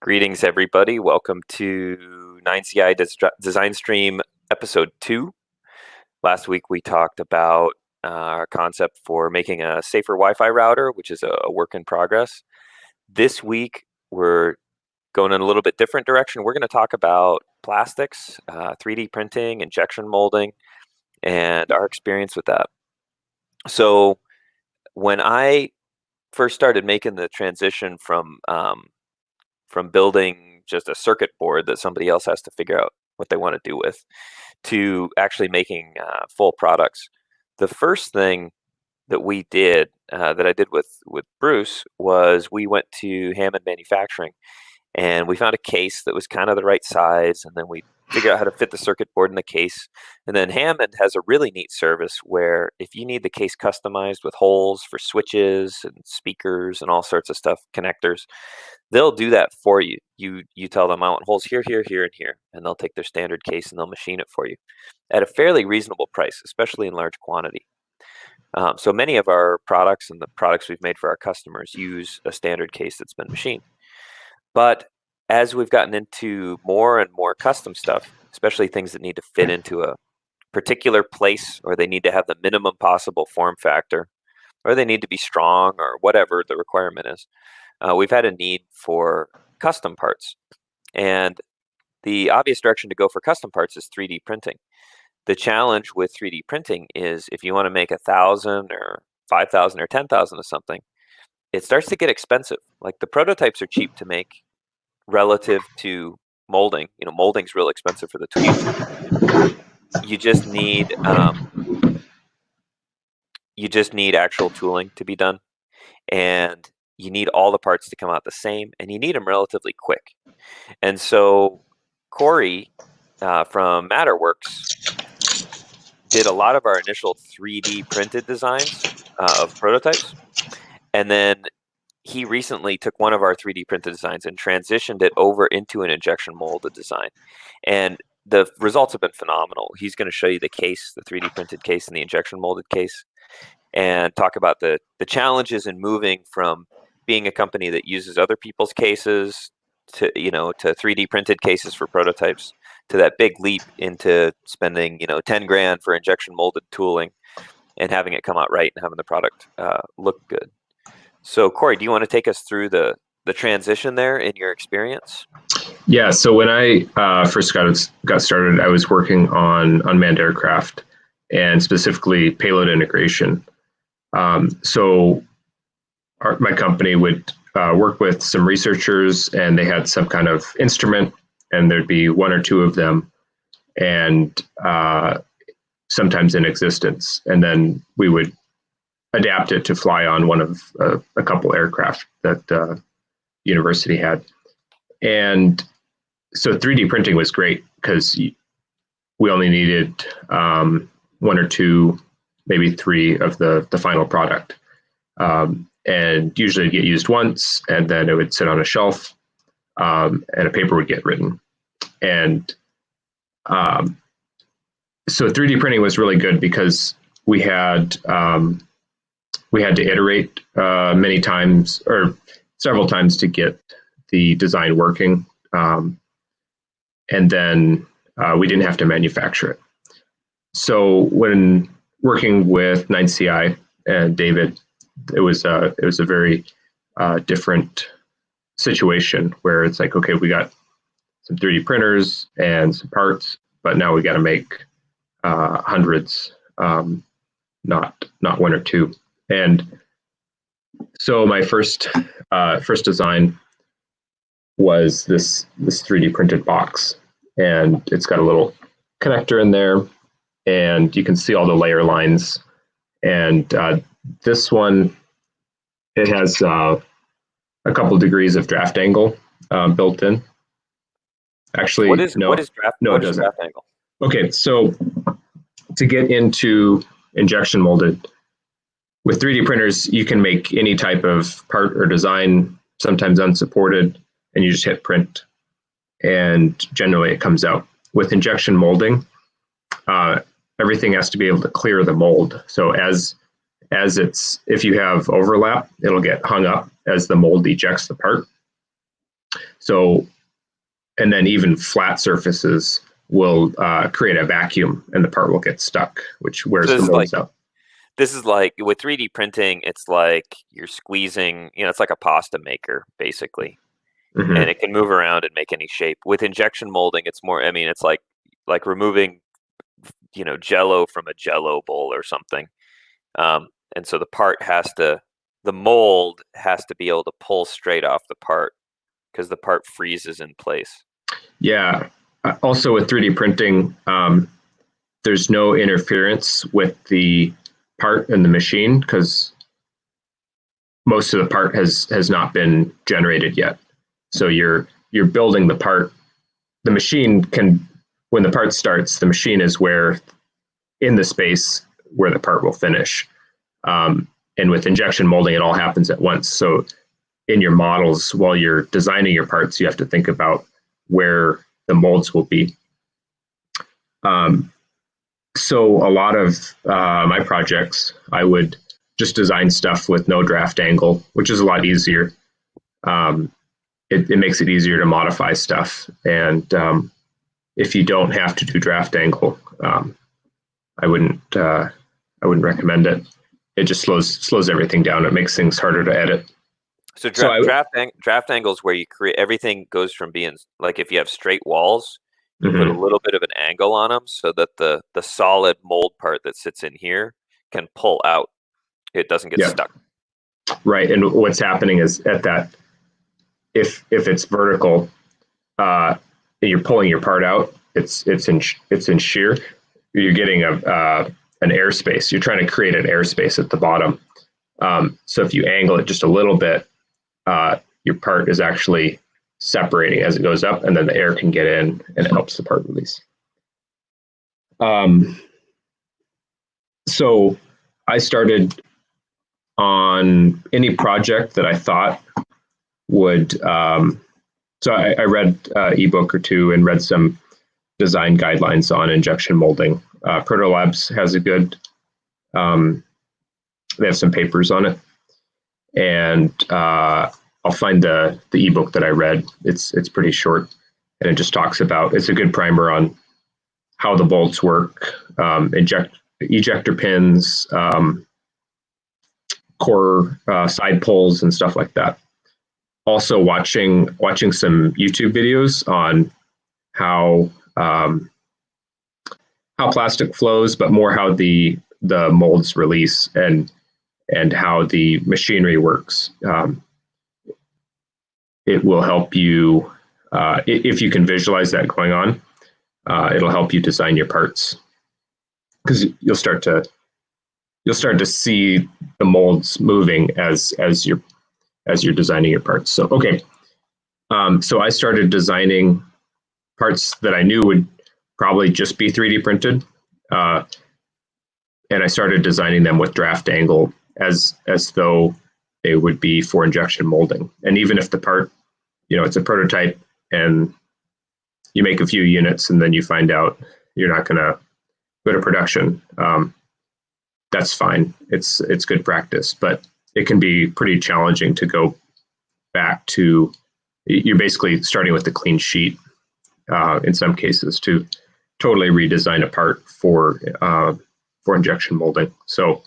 Greetings, everybody. Welcome to 9CI Designstream Episode 2. Last week, we talked about our concept for making a safer Wi-Fi router, which is a work in progress. This week, we're going in a little bit different direction. We're going to talk about plastics, 3D printing, injection molding, and our experience with that. So when I first started making the transition from building just a circuit board that somebody else has to figure out what they want to do with, to actually making full products. The first thing that we did, that I did with Bruce, was we went to Hammond Manufacturing, and we found a case that was kind of the right size, and then we figured out how to fit the circuit board in the case. And then Hammond has a really neat service where if you need the case customized with holes for switches and speakers and all sorts of stuff, connectors, they'll do that for you. You tell them, I want holes here, here, here, and here, and they'll take their standard case and they'll machine it for you at a fairly reasonable price, especially in large quantity. So many of our products and the products we've made for our customers use a standard case that's been machined. But as we've gotten into more and more custom stuff, especially things that need to fit into a particular place, or they need to have the minimum possible form factor, or they need to be strong, or whatever the requirement is, we've had a need for custom parts. And the obvious direction to go for custom parts is 3D printing. The challenge with 3D printing is if you want to make 1,000 or 5,000 or 10,000 of something, it starts to get expensive. Like, the prototypes are cheap to make relative to molding. Molding's real expensive for the tools. You just need actual tooling to be done, and you need all the parts to come out the same, and you need them relatively quick. And so Corey from MatterWorks did a lot of our initial 3D printed designs of prototypes, and then he recently took one of our 3D printed designs and transitioned it over into an injection molded design. And the results have been phenomenal. He's going to show you the case, the 3D printed case and the injection molded case, and talk about the challenges in moving from being a company that uses other people's cases to 3D printed cases for prototypes, to that big leap into spending 10 grand for injection molded tooling and having it come out right and having the product look good. So Corey, do you want to take us through the transition there in your experience? Yeah, so when I first got started, I was working on unmanned aircraft and specifically payload integration. So my company would work with some researchers, and they had some kind of instrument, and there'd be one or two of them, and sometimes in existence. And then we would adapt it to fly on one of a couple aircraft that university had. And so 3D printing was great because we only needed one or two, maybe three of the final product. And usually it'd get used once, and then it would sit on a shelf, and a paper would get written. And so 3D printing was really good because we had to iterate many times, or several times, to get the design working. And then we didn't have to manufacture it. So when working with 9CI and David, it was a very different situation where it's like, okay, we got some 3D printers and some parts, but now we got to make hundreds, not one or two. And so my first design was this 3D printed box, and it's got a little connector in there, and you can see all the layer lines. And this one, it has a couple degrees of draft angle built in. Actually, what is draft angle? Okay, so to get into injection molded, with 3D printers, you can make any type of part or design, sometimes unsupported, and you just hit print, and generally it comes out. With injection molding, everything has to be able to clear the mold. So if you have overlap, it'll get hung up as the mold ejects the part. So, and then even flat surfaces will create a vacuum and the part will get stuck, which wears So the molds out. this is like with 3D printing, it's like you're squeezing, it's like a pasta maker, basically. Mm-hmm. And it can move around and make any shape. With injection molding, it's more, it's like removing, Jello from a Jello bowl or something. And so the mold has to be able to pull straight off the part because the part freezes in place. Yeah. Also with 3D printing, there's no interference with the part and the machine because most of the part has not been generated yet. So you're building the part. The machine can, when the part starts, the machine is where in the space where the part will finish. And with injection molding, it all happens at once. So in your models, while you're designing your parts, you have to think about where the molds will be. So a lot of my projects, I would just design stuff with no draft angle, which is a lot easier. It makes it easier to modify stuff. And if you don't have to do draft angle, I wouldn't recommend it. It just slows everything down. It makes things harder to edit. So draft angles where you create everything goes from being like if you have straight walls, you put a little bit of an angle on them so that the solid mold part that sits in here can pull out. It doesn't get stuck. Right. And what's happening is at that, if it's vertical, you're pulling your part out. It's in shear. You're getting an airspace. You're trying to create an airspace at the bottom. So if you angle it just a little bit, your part is actually separating as it goes up, and then the air can get in and it helps the part release. So I started on any project that I thought would. So I read an ebook or two and read some design guidelines on injection molding. Proto Labs has a good. They have some papers on it, and I'll find the ebook that I read. It's pretty short, and it just talks about. It's a good primer on how the bolts work, ejector pins, core side pulls, and stuff like that. Also, watching some YouTube videos on how plastic flows, but more how the molds release and how the machinery works. It will help you if you can visualize that going on. It'll help you design your parts because you'll start to see the molds moving as you're designing your parts. So okay, so I started designing parts that I knew would probably just be 3D printed, and I started designing them with draft angle as though they would be for injection molding. And even if the part, it's a prototype and you make a few units and then you find out you're not going to go to production, that's fine. It's good practice, but it can be pretty challenging to go back to. You're basically starting with a clean sheet in some cases to totally redesign a part for injection molding. So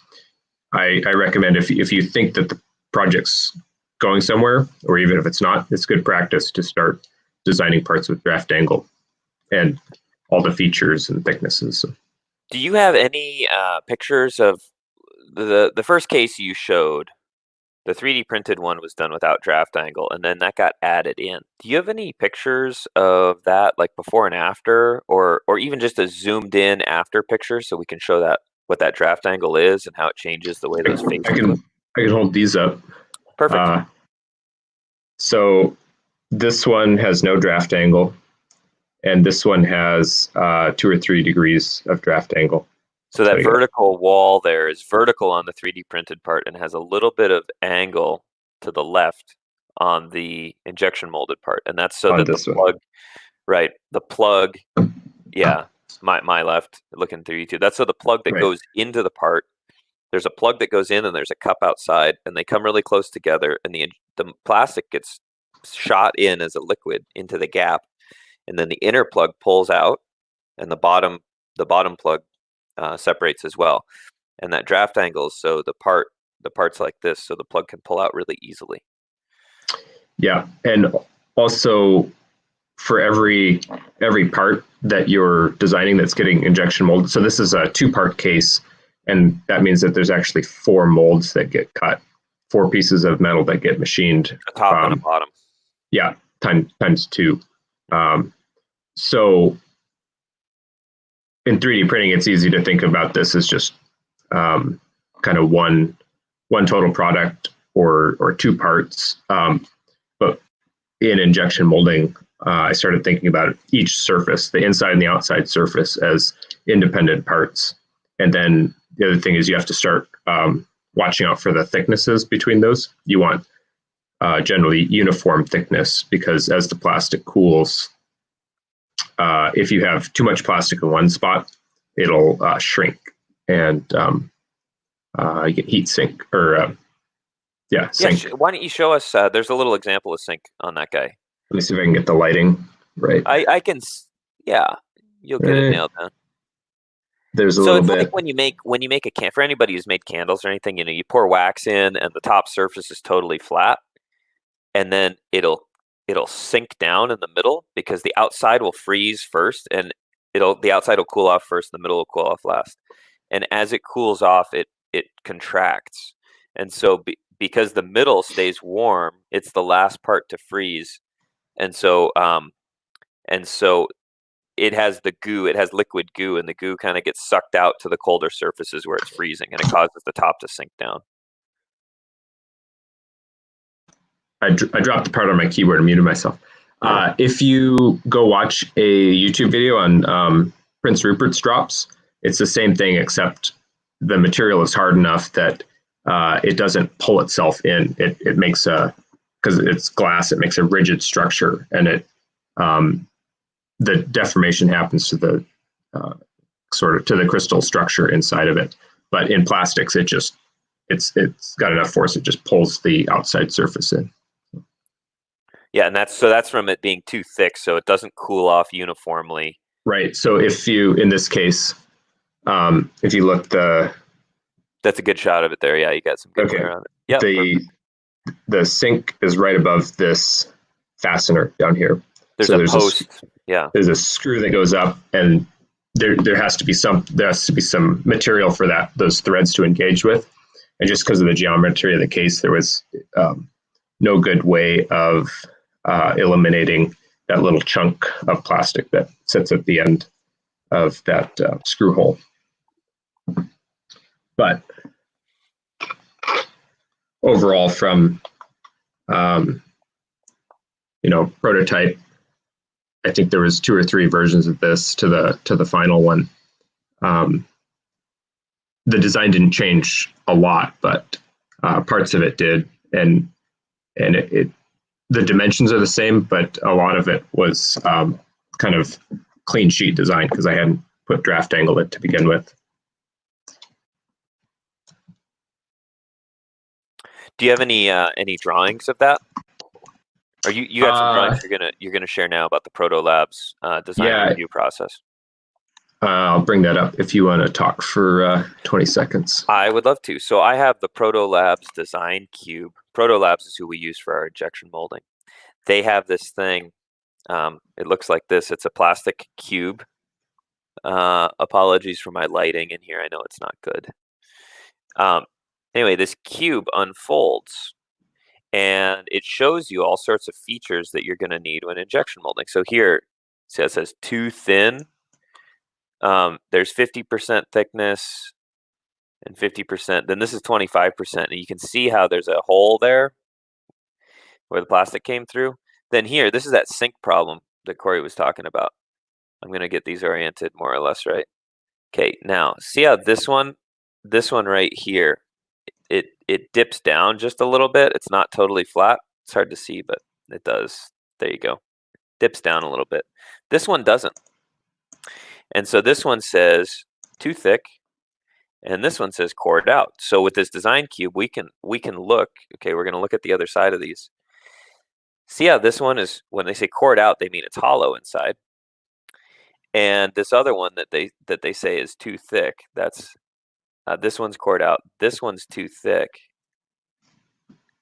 I recommend if you think that the project's going somewhere, or even if it's not, it's good practice to start designing parts with draft angle and all the features and thicknesses. Do you have any pictures of the first case you showed? The 3D printed one was done without draft angle, and then that got added in. Do you have any pictures of that, like before and after, or even just a zoomed in after picture, so we can show that what that draft angle is and how it changes the way those faces look? I can hold these up. Perfect. So this one has no draft angle, and this one has 2 or 3 degrees of draft angle. So that vertical wall there is vertical on the 3D printed part and has a little bit of angle to the left on the injection molded part. And that's so that the plug, right, the plug, yeah, my left, looking through YouTube. That's so the plug that goes into the part, there's a plug that goes in and there's a cup outside, and they come really close together, and the plastic gets shot in as a liquid into the gap, and then the inner plug pulls out, and the bottom plug separates as well. And that draft angle is so the part's like this, so the plug can pull out really easily. Yeah, and also for every part that you're designing that's getting injection molded. So this is a 2-part case, and that means that there's actually 4 molds that get cut, 4 pieces of metal that get machined. A top and a bottom. Yeah, times 2. So in 3D printing, it's easy to think about this as just kind of one total product or 2 parts. But in injection molding, I started thinking about each surface, the inside and the outside surface, as independent parts. And then the other thing is you have to start watching out for the thicknesses between those. You want generally uniform thickness, because as the plastic cools, if you have too much plastic in one spot, it'll shrink and you get heat sink or sink. Yeah, why don't you show us? There's a little example of sink on that guy. Let me see if I can get the lighting right. I can. Yeah, you'll get it nailed down. There's a little bit. Like when you make a can, for anybody who's made candles or anything, you pour wax in and the top surface is totally flat, and then it'll sink down in the middle because the outside will freeze first, and the outside will cool off first, the middle will cool off last, and as it cools off, it contracts, and so because the middle stays warm, it's the last part to freeze, and so it has the goo, it has liquid goo, and the goo kind of gets sucked out to the colder surfaces where it's freezing, and it causes the top to sink down. I dropped the part on my keyboard and muted myself. If you go watch a YouTube video on Prince Rupert's drops, it's the same thing, except the material is hard enough that it doesn't pull itself in. It makes because it's glass, it makes a rigid structure, and the deformation happens to the to the crystal structure inside of it. But in plastics, it's got enough force, it just pulls the outside surface in. Yeah, and that's from it being too thick, so it doesn't cool off uniformly. Right. So if you, in this case, if you look that's a good shot of it there. Yeah, you got some good glare on it. Yeah. The sink is right above this fastener down here. There's a post. There's a screw that goes up, and there has to be some material for those threads to engage with. And just because of the geometry of the case, there was no good way of eliminating that little chunk of plastic that sits at the end of that screw hole. But overall, from prototype, I think there was 2 or 3 versions of this to the final one. The design didn't change a lot, but parts of it did, and the dimensions are the same, but a lot of it was kind of clean sheet design because I hadn't put draft angle in to begin with. Do you have any drawings of that? Or you got some drawings you're gonna share now about the Proto Labs design review process? I'll bring that up if you want to talk for 20 seconds. I would love to. So I have the Proto Labs design cube. Proto Labs is who we use for our injection molding. They have this thing. It looks like this. It's a plastic cube. Apologies for my lighting in here. I know it's not good. Anyway, this cube unfolds, and it shows you all sorts of features that you're going to need when injection molding. So here, it says too thin. There's 50% thickness and 50%. Then this is 25%. And you can see how there's a hole there where the plastic came through. Then here, this is that sink problem that Corey was talking about. I'm going to get these oriented more or less right. Okay, now see how this one right here, it dips down just a little bit. It's not totally flat. It's hard to see, but it does. There you go. Dips down a little bit. This one doesn't. And so this one says too thick, and this one says cored out. So with this design cube, we can look. Okay, we're going to look at the other side of these. See how this one is, when they say cored out, they mean it's hollow inside. And this other one that they say is too thick, that's this one's cored out. This one's too thick.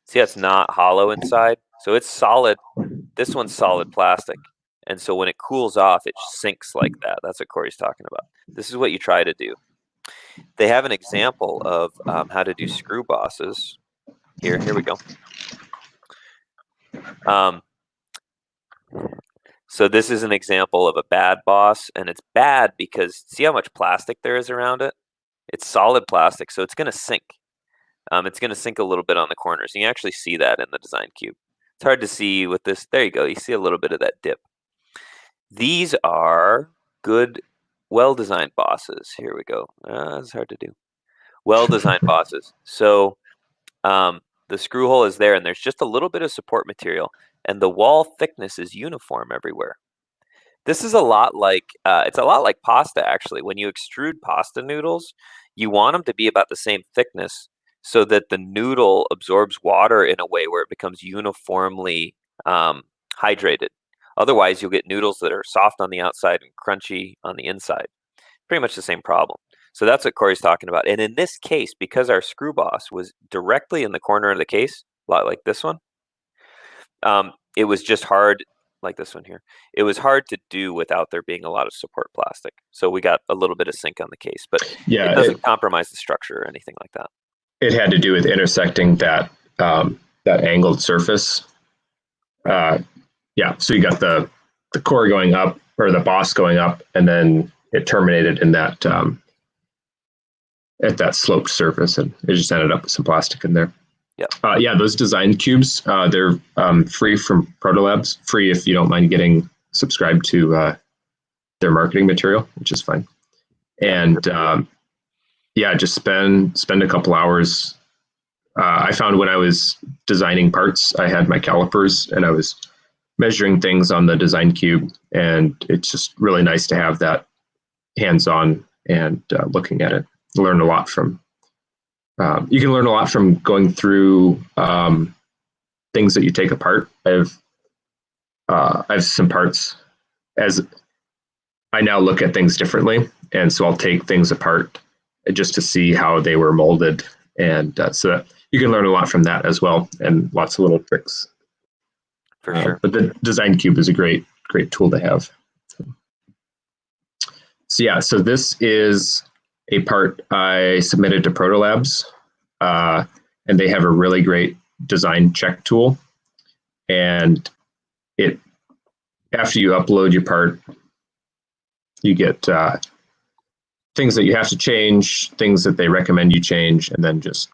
See, it's not hollow inside, so it's solid. This one's solid plastic, and so when it cools off, it sinks like that. That's what Corey's talking about. This is what you try to do. They have an example of how to do screw bosses. Here we go. So this is an example of a bad boss, and it's bad because see how much plastic there is around it? It's solid plastic, so it's going to sink. It's going to sink a little bit on the corners. You can actually see that in the design cube. It's hard to see with this. There you go. You see a little bit of that dip. These are good, well-designed bosses. Here we go. It's hard to do. Well-designed bosses. So the screw hole is there, and there's just a little bit of support material, and the wall thickness is uniform everywhere. This is a lot like, it's a lot like pasta, actually. When you extrude pasta noodles, you want them to be about the same thickness so that the noodle absorbs water in a way where it becomes uniformly hydrated. Otherwise, you'll get noodles that are soft on the outside and crunchy on the inside. Pretty much the same problem. So that's what Corey's talking about. And in this case, because our screw boss was directly in the corner of the case, a lot like this one, it was just hard, like this one here. It was hard to do without there being a lot of support plastic. So we got a little bit of sink on the case, but yeah, it doesn't compromise the structure or anything like that. It had to do with intersecting that that angled surface. Yeah, so you got the core going up, or the boss going up, and then it terminated in that at that sloped surface, and it just ended up with some plastic in there. Yeah. Yeah, those design cubes, they're free from Proto Labs, free if you don't mind getting subscribed to their marketing material, which is fine. And yeah, just spend a couple hours. I found when I was designing parts, I had my calipers and I was measuring things on the design cube, and it's just really nice to have that hands-on and looking at it. Learn a lot from. You can learn a lot from going through things that you take apart. I have some parts, as I now look at things differently, and so I'll take things apart just to see how they were molded, and so that you can learn a lot from that as well, and lots of little tricks. For sure. But the design cube is a great tool to have. So yeah, so this is a part I submitted to Proto Labs, and they have a really great design check tool. And it, after you upload your part, you get things that you have to change, things that they recommend you change, and then just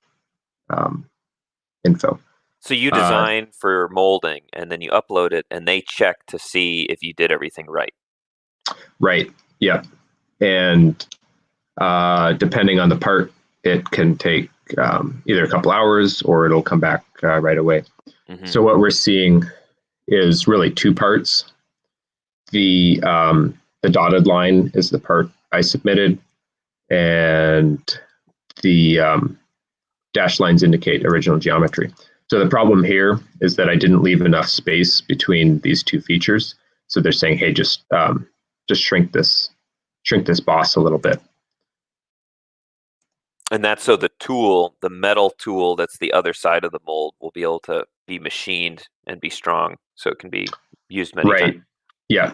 info. So you design for molding, and then you upload it, and they check to see if you did everything right. Right. Yeah. And depending on the part, it can take either a couple hours or it'll come back right away. Mm-hmm. So what we're seeing is really two parts. The dotted line is the part I submitted, and the dashed lines indicate original geometry. So the problem here is that I didn't leave enough space between these two features. So they're saying, hey, just shrink this boss a little bit. And that's so the tool, the metal tool that's the other side of the mold, will be able to be machined and be strong, so it can be used many times. Yeah.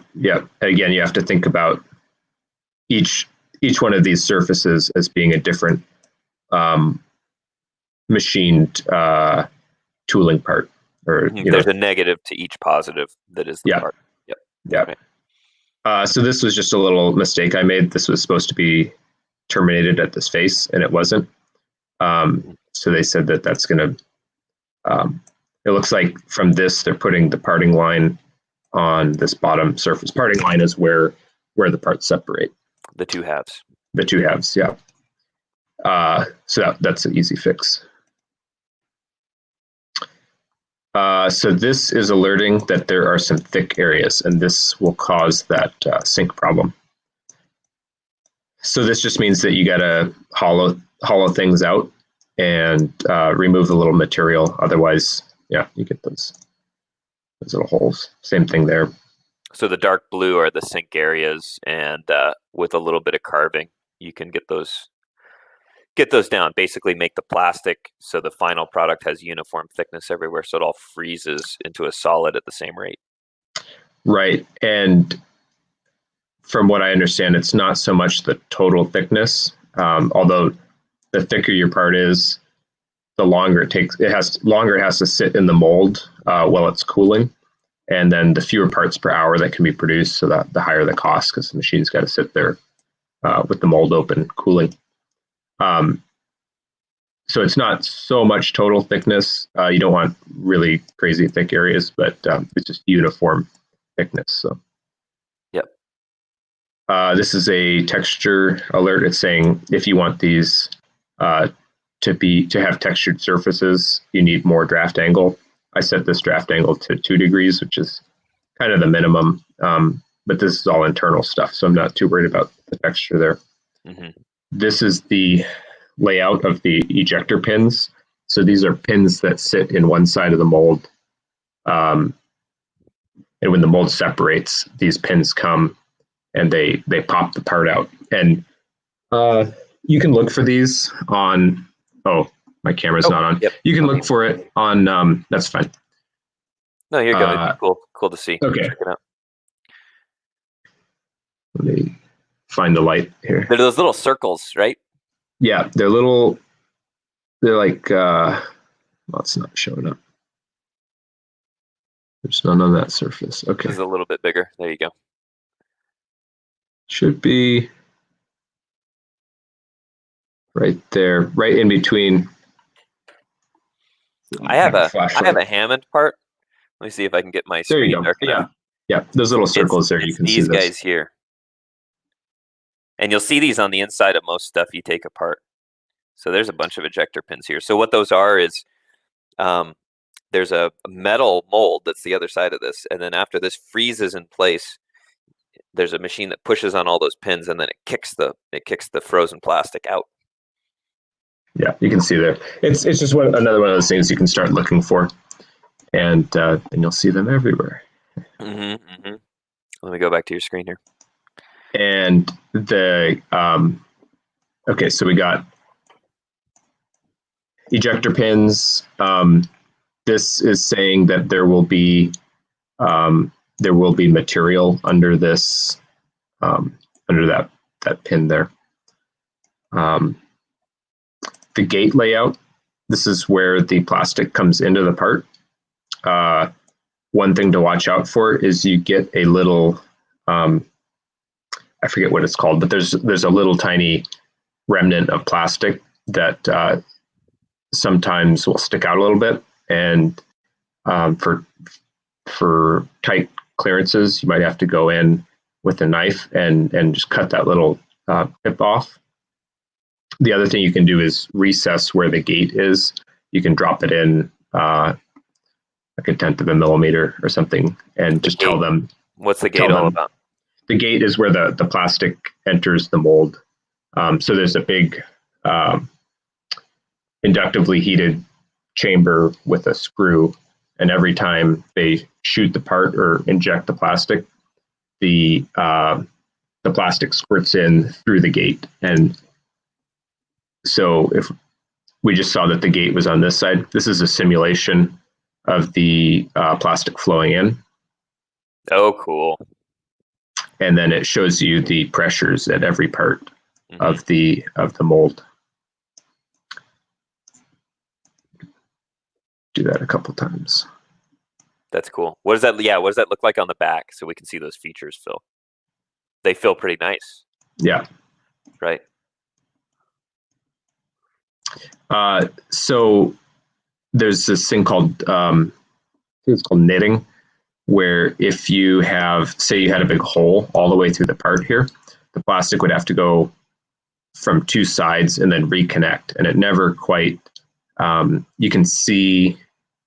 Again, you have to think about each one of these surfaces as being a different machined tooling part. Or there's a negative to each positive that is the part. Yep. Yeah. Right. So this was just a little mistake I made. This was supposed to be terminated at this face, and it wasn't. So they said that that's going to, it looks like from this, they're putting the parting line on this bottom surface. Parting line is where the parts separate. The two halves. The two halves, yeah. So that's an easy fix. So this is alerting that there are some thick areas, and this will cause that sink problem. So this just means that you got to hollow things out and remove the little material. Otherwise, yeah, you get those those little holes. Same thing there. So the dark blue are the sink areas, and with a little bit of carving, you can get those down. Basically, make the plastic so the final product has uniform thickness everywhere, so it all freezes into a solid at the same rate. Right, and from what I understand, it's not so much the total thickness, although the thicker your part is, the longer it takes. It has to sit in the mold while it's cooling, and then the fewer parts per hour that can be produced, so that the higher the cost, because the machine's got to sit there with the mold open, cooling. So it's not so much total thickness. You don't want really crazy thick areas, but it's just uniform thickness. So. Yep. This is a texture alert. It's saying if you want these to have textured surfaces, you need more draft angle. I set this draft angle to 2 degrees, which is kind of the minimum. But this is all internal stuff, so I'm not too worried about the texture there. Mm-hmm. This is the layout of the ejector pins. So these are pins that sit in one side of the mold. And when the mold separates, these pins come and they pop the part out. And you can look for these on, my camera's not on. Yep. You can look for it on, that's fine. No, you're good. It'd be cool to see. Okay. Check it out. Let me find the light here. They're those little circles, right? Yeah, they're like, well, it's not showing up. There's none on that surface. Okay. This is a little bit bigger. There you go. Should be right there, right in between. I have a Hammond part. Let me see if I can get my There you screen go. dark enough. Yeah, those little circles there. You can see these this. guys here. And you'll see these on the inside of most stuff you take apart. So there's a bunch of ejector pins here. So what those are is there's a metal mold that's the other side of this. And then after this freezes in place, there's a machine that pushes on all those pins, and then it kicks the frozen plastic out. Yeah, you can see there. It's just another one of those things you can start looking for, and you'll see them everywhere. Mm-hmm, mm-hmm. Let me go back to your screen here. And okay, so we got ejector pins. This is saying that there will be material under this, under that pin there. The gate layout, this is where the plastic comes into the part. One thing to watch out for is you get a little, I forget what it's called, but there's a little tiny remnant of plastic that sometimes will stick out a little bit. And for tight clearances, you might have to go in with a knife and just cut that little tip off. The other thing you can do is recess where the gate is. You can drop it in like 1/10 of a millimeter or something, and just tell them. What's the gate all about? The gate is where the plastic enters the mold. So there's a big inductively heated chamber with a screw, and every time they shoot the part or inject the plastic, the plastic squirts in through the gate. And so if we just saw that the gate was on this side, this is a simulation of the plastic flowing in. Oh, cool. And then it shows you the pressures at every part of the mold. Do that a couple times. That's cool. What does that? Yeah, what does that look like on the back, so we can see those features fill? They feel pretty nice. Yeah. Right. So there's this thing called I think it's called knitting, where if you have, say you had a big hole all the way through the part here, the plastic would have to go from 2 sides and then reconnect, and it never quite. You can see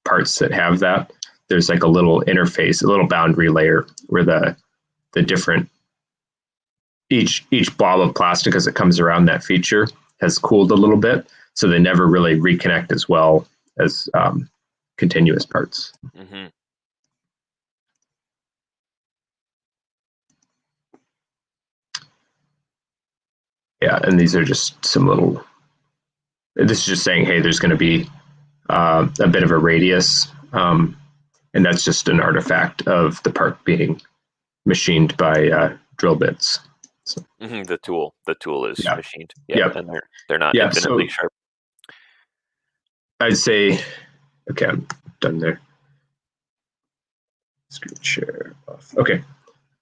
parts that have that. There's like a little interface, a little boundary layer where the different each blob of plastic as it comes around that feature has cooled a little bit, so they never really reconnect as well as continuous parts. Mm-hmm. Yeah, and these are just some little. This is just saying, hey, there's going to be a bit of a radius, and that's just an artifact of the part being machined by drill bits. So, The tool is machined. Yeah, and they're not infinitely sharp. I'd say, okay, I'm done there. Screen share off. Okay.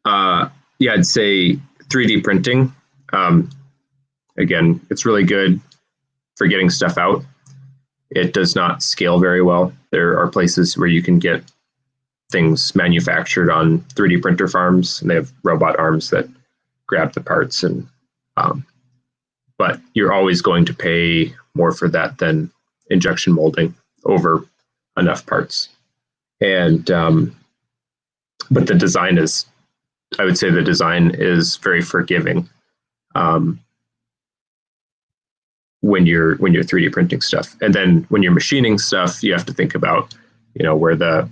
Yeah, I'd say 3D printing. Again, it's really good for getting stuff out. It does not scale very well. There are places where you can get things manufactured on 3D printer farms, and they have robot arms that grab the parts. But you're always going to pay more for that than injection molding over enough parts. And but the design is, I would say, the design is very forgiving. When you're 3D printing stuff, and then when you're machining stuff, you have to think about, where the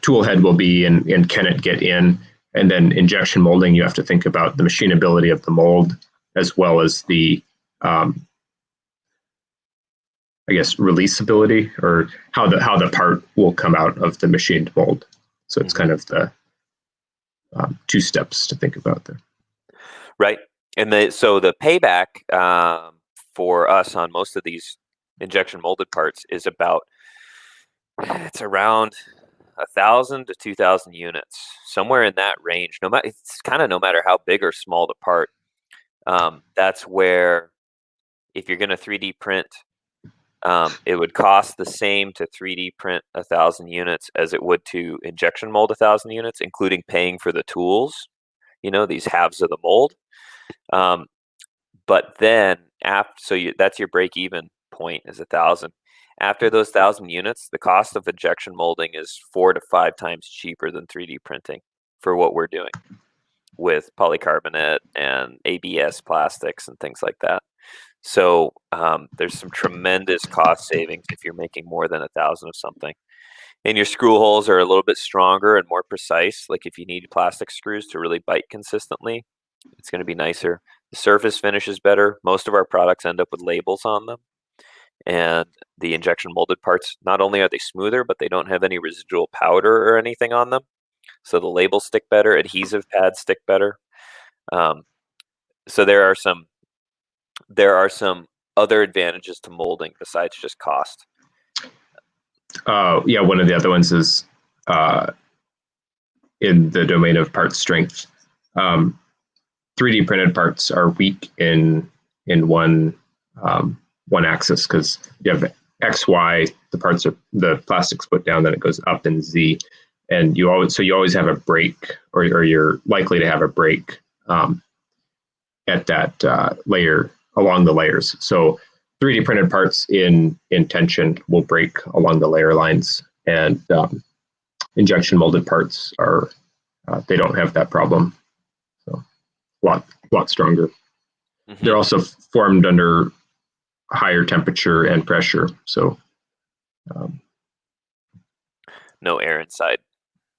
tool head will be, and can it get in. And then injection molding, you have to think about the machinability of the mold, as well as the I guess releasability, or how the part will come out of the machined mold. So it's kind of the two steps to think about there. Right, and so the payback for us on most of these injection molded parts is it's around 1,000 to 2,000 units, somewhere in that range. No matter how big or small the part. That's where, if you're going to 3D print, it would cost the same to 3D print 1,000 units as it would to injection mold 1,000 units, including paying for the tools. These halves of the mold. But then that's your break-even point, is 1,000. After those 1,000 units, the cost of injection molding is 4 to 5 times cheaper than 3D printing for what we're doing with polycarbonate and ABS plastics and things like that. So there's some tremendous cost savings if you're making more than 1,000 of something. And your screw holes are a little bit stronger and more precise. Like if you need plastic screws to really bite consistently, it's going to be nicer. The surface finish is better. Most of our products end up with labels on them. And the injection molded parts, not only are they smoother, but they don't have any residual powder or anything on them. So the labels stick better. Adhesive pads stick better. So there are some other advantages to molding besides just cost. Yeah, one of the other ones is in the domain of part strength. 3D printed parts are weak in one axis, because you have X, Y, the plastic's put down, then it goes up, and Z, and you always have a break, or you're likely to have a break at that layer, along the layers. So 3D printed parts in tension will break along the layer lines, and injection molded parts they don't have that problem. So a lot stronger. Mm-hmm. They're also formed under higher temperature and pressure, so no air inside.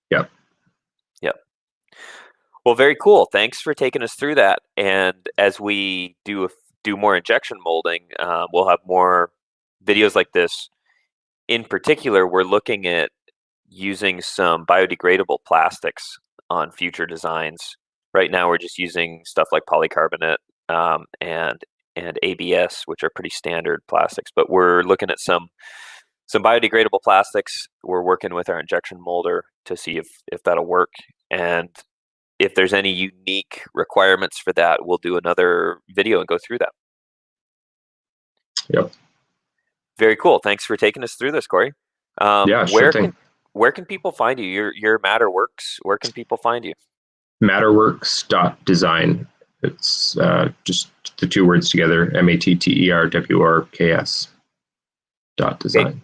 Yep. Well, very cool. Thanks for taking us through that. And as we do more injection molding, we'll have more videos like this. In particular, we're looking at using some biodegradable plastics on future designs. Right now, we're just using stuff like polycarbonate and ABS, which are pretty standard plastics. But we're looking at some biodegradable plastics. We're working with our injection molder to see if that'll work. And if there's any unique requirements for that, we'll do another video and go through that. Yep. Very cool. Thanks for taking us through this, Corey. Yeah, sure thing. Where can people find you? Your MatterWorks. Where can people find you? MatterWorks.design. It's just the two words together, MatterWorks .design. Okay.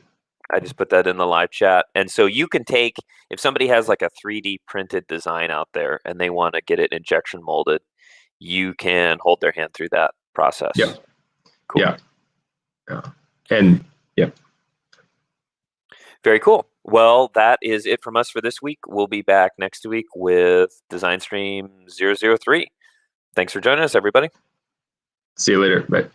I just put that in the live chat. And so you can take, if somebody has like a 3D printed design out there and they want to get it injection molded, you can hold their hand through that process. Yeah. Cool. Yeah. And yeah. Very cool. Well, that is it from us for this week. We'll be back next week with Designstream 003. Thanks for joining us, everybody. See you later. Bye.